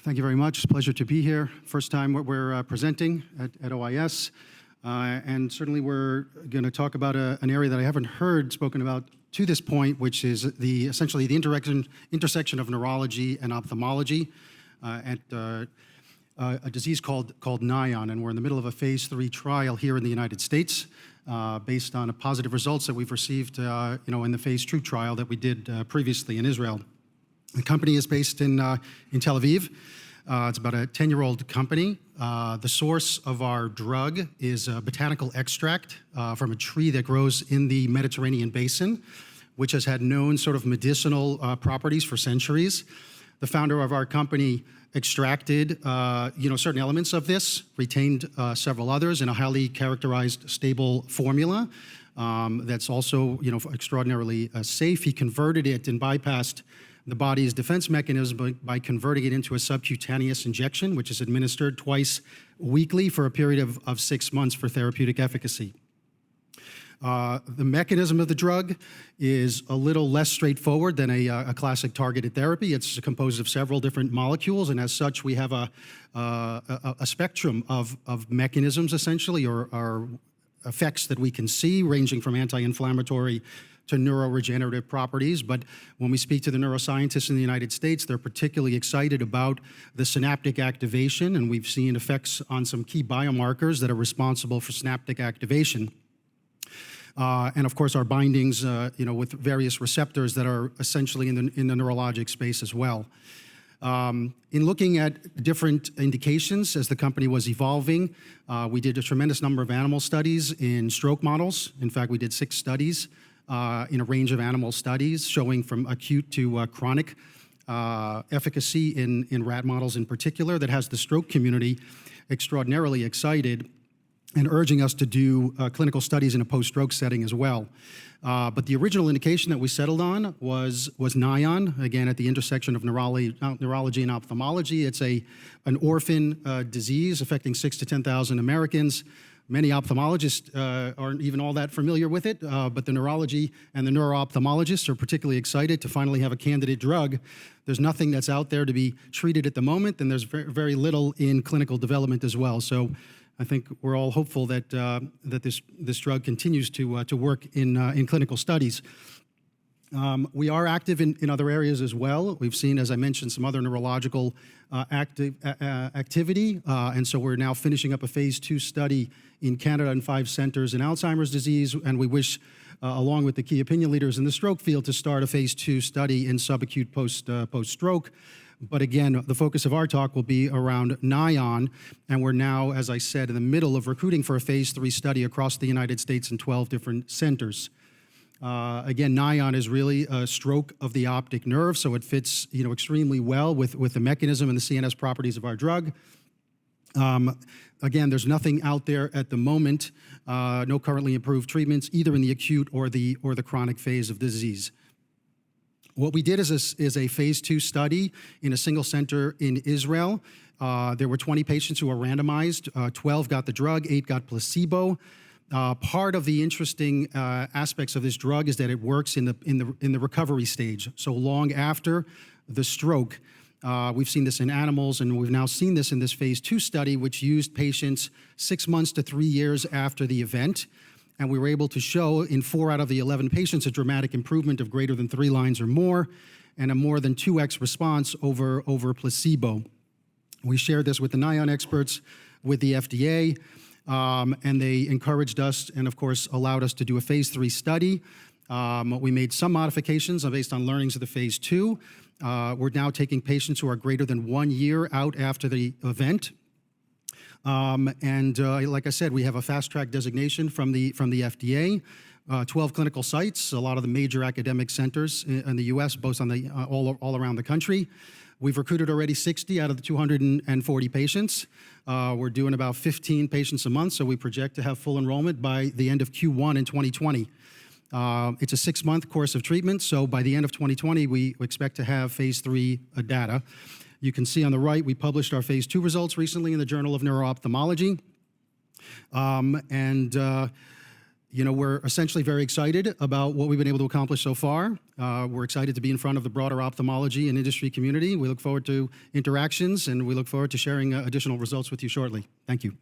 Thank you very much. It's a pleasure to be here. First time we're presenting at OIS. And certainly we're going to talk about an area that I haven't heard spoken about to this point, which is essentially the intersection of neurology and ophthalmology at a disease called NAION. And we're in the middle of a phase 3 trial here in the United States based on positive results that we've received in the phase 2 trial that we did previously in Israel. The company is based in Tel Aviv. It's about a 10-year-old company. The source of our drug is a botanical extract from a tree that grows in the Mediterranean basin, which has had known sort of medicinal properties for centuries. The founder of our company extracted certain elements of this, retained several others in a highly characterized, stable formula that's also extraordinarily safe. He converted it and bypassed the body's defense mechanism by converting it into a subcutaneous injection, which is administered twice weekly for a period of 6 months for therapeutic efficacy. The mechanism of the drug is a little less straightforward than a classic targeted therapy. It's composed of several different molecules, and as such, we have a spectrum of mechanisms, essentially, or effects that we can see, ranging from anti-inflammatory to neuro-regenerative properties. But when we speak to the neuroscientists in the United States, they're particularly excited about the synaptic activation, and we've seen effects on some key biomarkers that are responsible for synaptic activation. And of course, our bindings, with various receptors that are essentially in the neurologic space as well. In looking at different indications as the company was evolving, we did a tremendous number of animal studies in stroke models. In fact, we did 6 studies in a range of animal studies showing from acute to chronic efficacy in rat models in particular that has the stroke community extraordinarily excited and urging us to do clinical studies in a post-stroke setting as well. But the original indication that we settled on was NAION, again, at the intersection of neurology and ophthalmology. It's an orphan disease affecting 6,000 to 10,000 Americans. Many ophthalmologists aren't even all that familiar with it, but the neurology and the neuro-ophthalmologists are particularly excited to finally have a candidate drug. There's nothing that's out there to be treated at the moment, and there's very little in clinical development as well. So I think we're all hopeful that this drug continues to work in clinical studies. We are active in other areas as well. We've seen, as I mentioned, some other neurological activity, and so we're now finishing up a phase 2 study in Canada in 5 centers in Alzheimer's disease, and we wish, along with the key opinion leaders in the stroke field, to start a phase 2 study in subacute post-stroke. But again, the focus of our talk will be around NAION, and we're now, as I said, in the middle of recruiting for a phase 3 study across the United States in 12 different centers. Again, NAION is really a stroke of the optic nerve, so it fits extremely well with the mechanism and the CNS properties of our drug. Again, there's nothing out there at the moment, no currently approved treatments, either in the acute or the chronic phase of the disease. What we did is a phase 2 study in a single center in Israel. There were 20 patients who were randomized. 12 got the drug, 8 got placebo. Part of the interesting aspects of this drug is that it works in the recovery stage. So long after the stroke, we've seen this in animals, and we've now seen this in this phase 2 study, which used patients 6 months to 3 years after the event. And we were able to show in 4 out of the 11 patients a dramatic improvement of greater than 3 lines or more, and a more than 2x response over placebo. We shared this with the NAION experts, with the FDA, and they encouraged us and, of course, allowed us to do a phase 3 study. We made some modifications based on learnings of the phase 2. We're now taking patients who are greater than 1 year out after the event. Like I said, we have a fast-track designation from the FDA, 12 clinical sites, a lot of the major academic centers in the U.S., both on all around the country. We've recruited already 60 out of the 240 patients. We're doing about 15 patients a month, so we project to have full enrollment by the end of Q1 in 2020. It's a 6-month course of treatment, so by the end of 2020, we expect to have phase 3 data. You can see on the right, we published our phase 2 results recently in the Journal of Neuro-Ophthalmology. You know, we're essentially very excited about what we've been able to accomplish so far. We're excited to be in front of the broader ophthalmology and industry community. We look forward to interactions, and we look forward to sharing additional results with you shortly. Thank you.